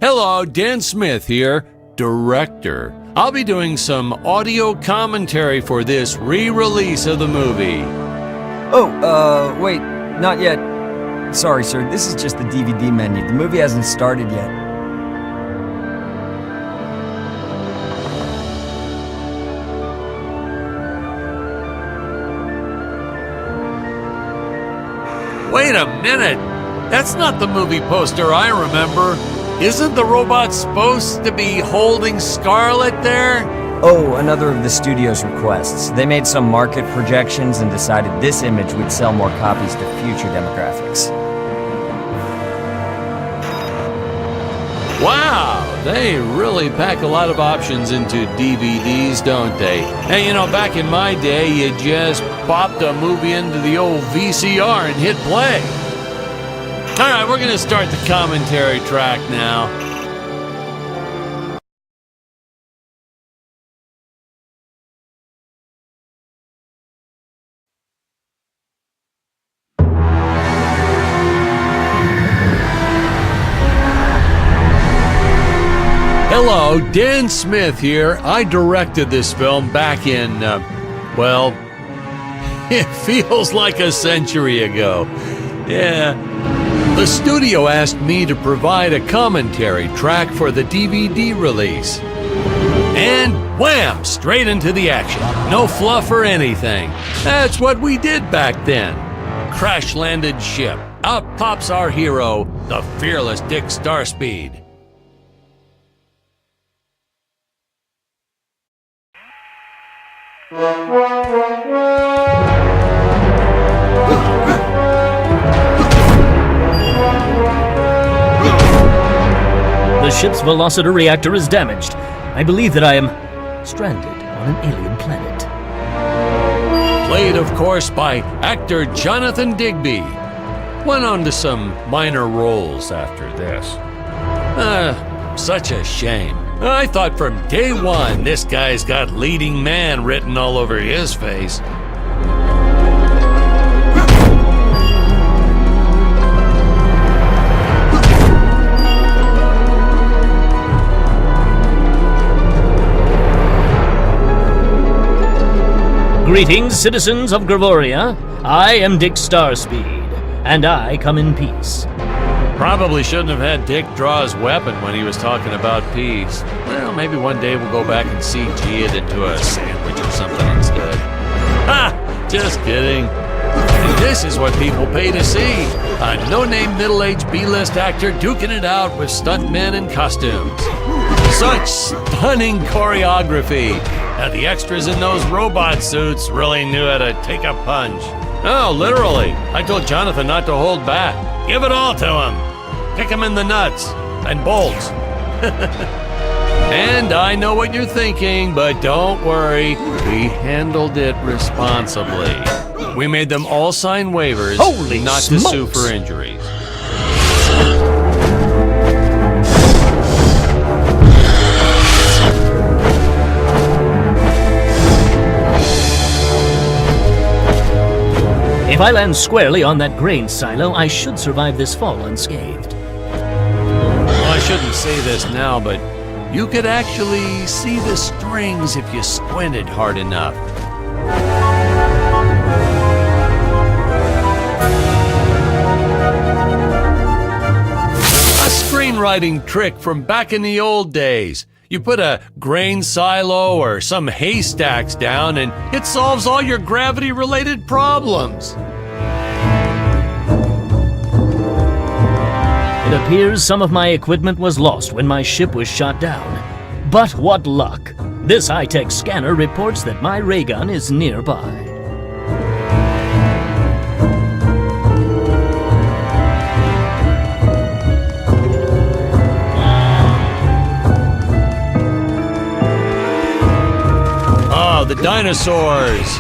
Hello, Dan Smith here, director. I'll be doing some audio commentary for this re-release of the movie. Oh, wait, not yet. Sorry, sir, this is just the DVD menu. The movie hasn't started yet. Wait a minute! That's not the movie poster I remember. Isn't the robot supposed to be holding Scarlet there? Oh, another of the studio's requests. They made some market projections and decided this image would sell more copies to future demographics. Wow, they really pack a lot of options into DVDs, don't they? Hey, you know, back in my day, you just popped a movie into the old VCR and hit play. All right, we're going to start the commentary track now. Hello, Dan Smith here. I directed this film back in, well, it feels like a century ago. Yeah. The studio asked me to provide a commentary track for the DVD release. And wham! Straight into the action. No fluff or anything. That's what we did back then. Crash-landed ship. Out pops our hero, the fearless Dick Starspeed. The ship's velocity reactor is damaged. I believe that I am stranded on an alien planet. Played, of course, by actor Jonathan Digby. Went on to some minor roles after this. Such a shame. I thought from day one this guy's got leading man written all over his face. Greetings, citizens of Gravoria. I am Dick Starspeed, and I come in peace. Probably shouldn't have had Dick draw his weapon when he was talking about peace. Well, maybe one day we'll go back and CG it into a sandwich or something instead. Ha! Just kidding. And this is what people pay to see. A no-name middle-aged B-list actor duking it out with stuntmen in costumes. Such stunning choreography. Now, the extras in those robot suits really knew how to take a punch. Oh, literally. I told Jonathan not to hold back. Give it all to him. Kick him in the nuts and bolts. And I know what you're thinking, but don't worry. We handled it responsibly. We made them all sign waivers not to sue for injuries. If I land squarely on that grain silo, I should survive this fall unscathed. Well, I shouldn't say this now, but you could actually see the strings if you squinted hard enough. A screenwriting trick from back in the old days. You put a grain silo or some haystacks down and it solves all your gravity-related problems. It appears some of my equipment was lost when my ship was shot down. But what luck! This high-tech scanner reports that my ray gun is nearby. The dinosaurs!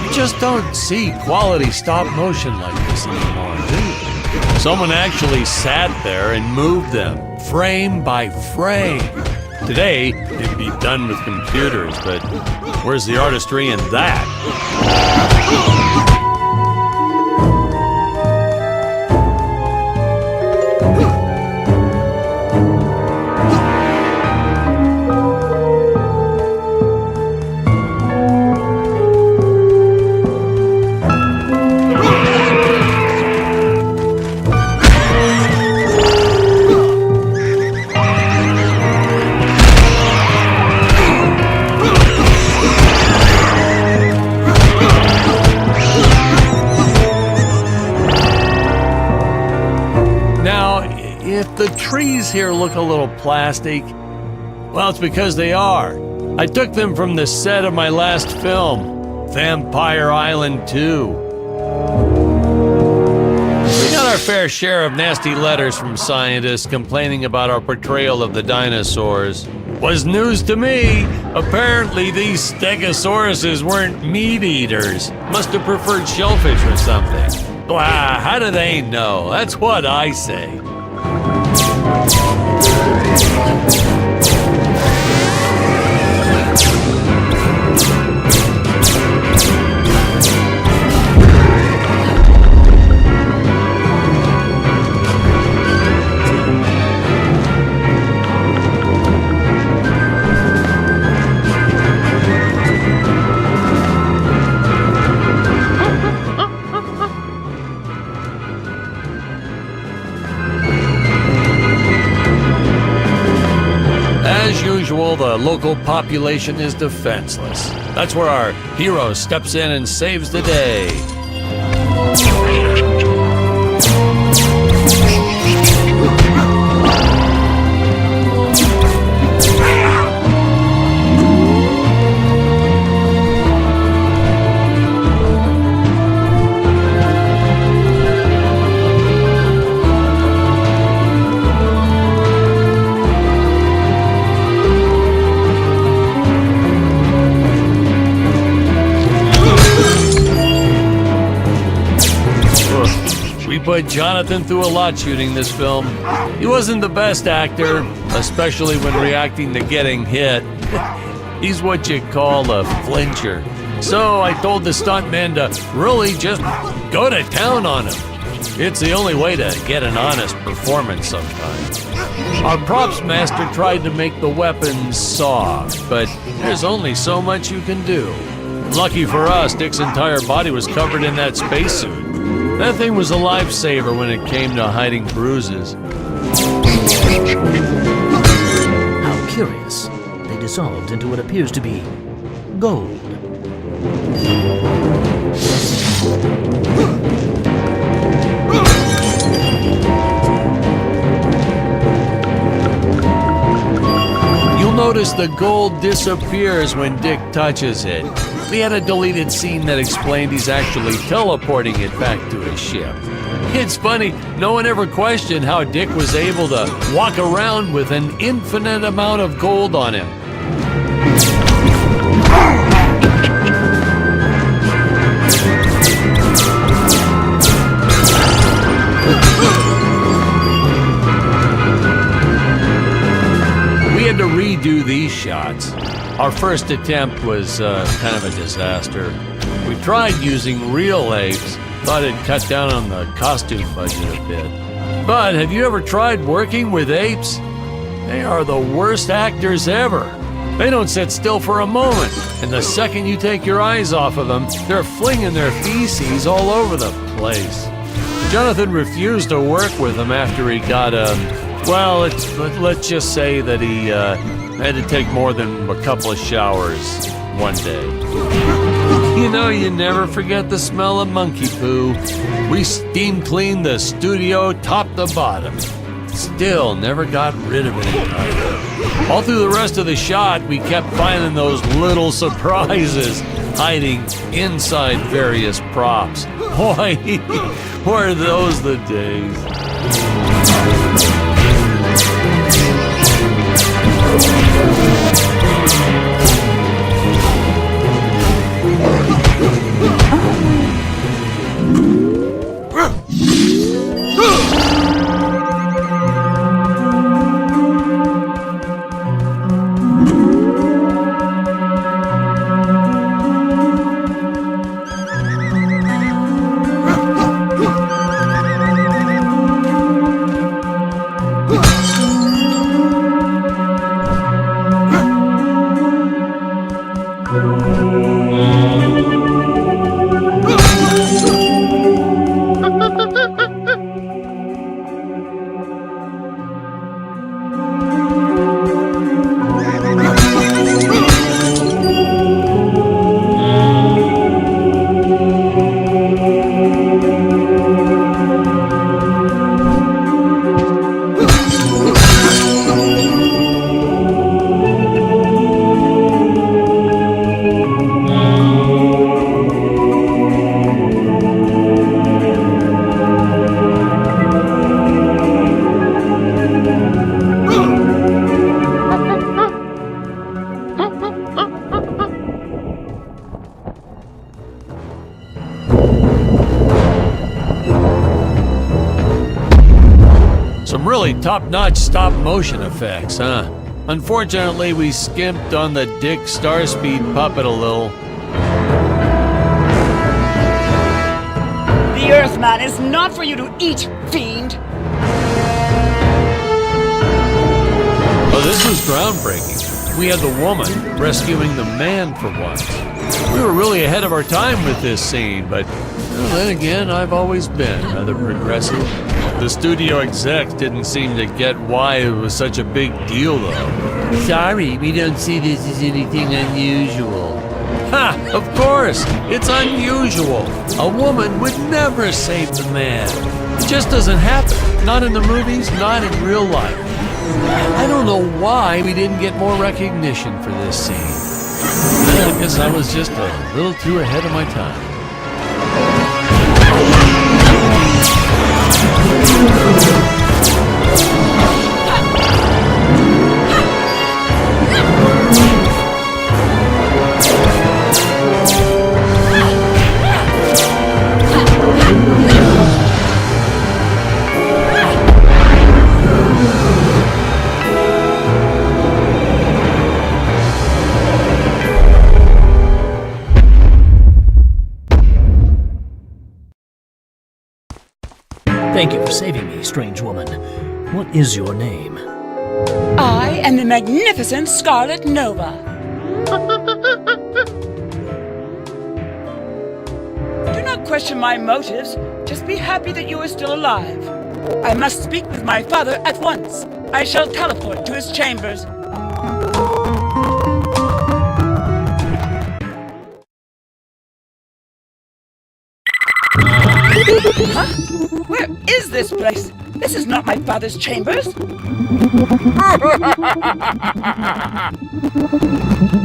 You just don't see quality stop motion like this anymore, do you? Someone actually sat there and moved them, frame by frame. Today, it'd be done with computers, but where's the artistry in that? if the trees here look a little plastic, well, it's because they are. I took them from the set of my last film, Vampire Island 2. We got our fair share of nasty letters from scientists complaining about our portrayal of the dinosaurs. Was news to me. Apparently these stegosauruses weren't meat eaters. Must have preferred shellfish or something. Wow, how do they know? That's what I say. The local population is defenseless. That's where our hero steps in and saves the day. But Jonathan threw a lot shooting this film. He wasn't the best actor, especially when reacting to getting hit. He's what you call a flincher. So I told the stuntman to really just go to town on him. It's the only way to get an honest performance sometimes. Our props master tried to make the weapons soft, but there's only so much you can do. Lucky for us, Dick's entire body was covered in that spacesuit. That thing was a lifesaver when it came to hiding bruises. How curious. They dissolved into what appears to be gold. You'll notice the gold disappears when Dick touches it. We had a deleted scene that explained he's actually teleporting it back to his ship. It's funny, no one ever questioned how Dick was able to walk around with an infinite amount of gold on him. We had to redo these shots. Our first attempt was kind of a disaster. We tried using real apes, thought it'd cut down on the costume budget a bit. But have you ever tried working with apes? They are the worst actors ever. They don't sit still for a moment, and the second you take your eyes off of them, they're flinging their feces all over the place. Jonathan refused to work with them after he got well, let's just say that he had to take more than a couple of showers one day. You know, you never forget the smell of monkey poo. We steam cleaned the studio top to bottom. Still never got rid of it entirely. All through the rest of the shot, we kept finding those little surprises hiding inside various props. Boy, were those the days. Some really top-notch stop-motion effects, huh? Unfortunately, we skimped on the Dick Starspeed puppet a little. The Earthman is not for you to eat, fiend! Oh, this was groundbreaking. We had the woman rescuing the man for once. We were really ahead of our time with this scene, but well, then again, I've always been rather progressive. The studio execs didn't seem to get why it was such a big deal, though. Sorry, we don't see this as anything unusual. Ha! Of course! It's unusual! A woman would never save the man. It just doesn't happen. Not in the movies, not in real life. I don't know why we didn't get more recognition for this scene. I guess I was just a little too ahead of my time. Thank you for saving me, strange woman. What is your name? I am the magnificent Scarlet Nova. Do not question my motives. Just be happy that you are still alive. I must speak with my father at once. I shall teleport to his chambers. Huh? Where is this place? This is not my father's chambers.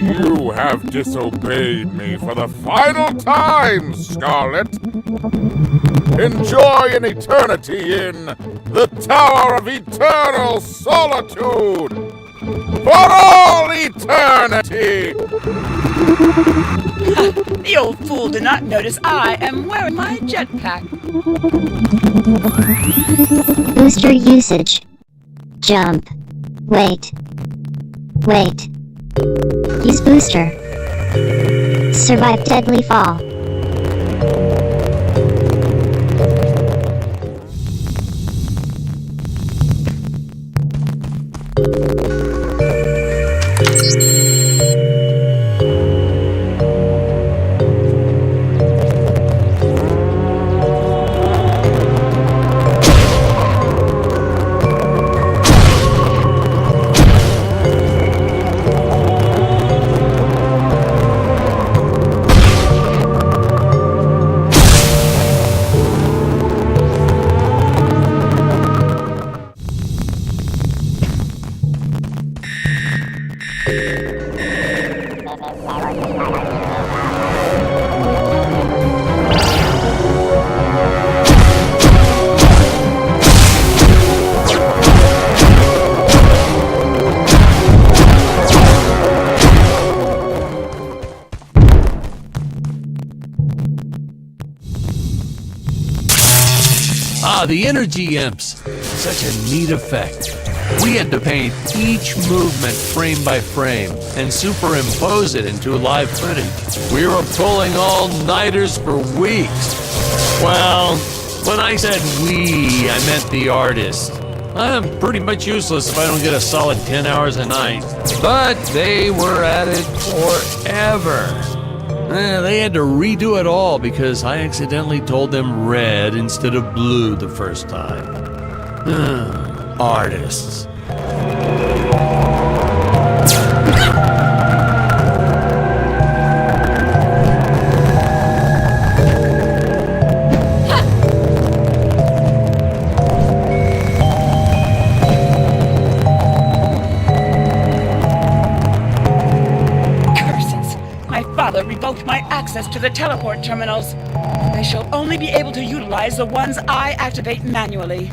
You have disobeyed me for the final time, Scarlet. Enjoy an eternity in the Tower of Eternal Solitude. For all eternity! The old fool did not notice I am wearing my jetpack. Booster usage. Jump. Wait. Wait. Use booster. Survive deadly fall. The energy imps. Such a neat effect. We had to paint each movement frame by frame and superimpose it into live footage. We were pulling all-nighters for weeks. Well, when I said we, I meant the artists. I'm pretty much useless if I don't get a solid 10 hours a night. But they were at it forever. They had to redo it all because I accidentally told them red instead of blue the first time. Artists. Revoked my access to the teleport terminals. I shall only be able to utilize the ones I activate manually.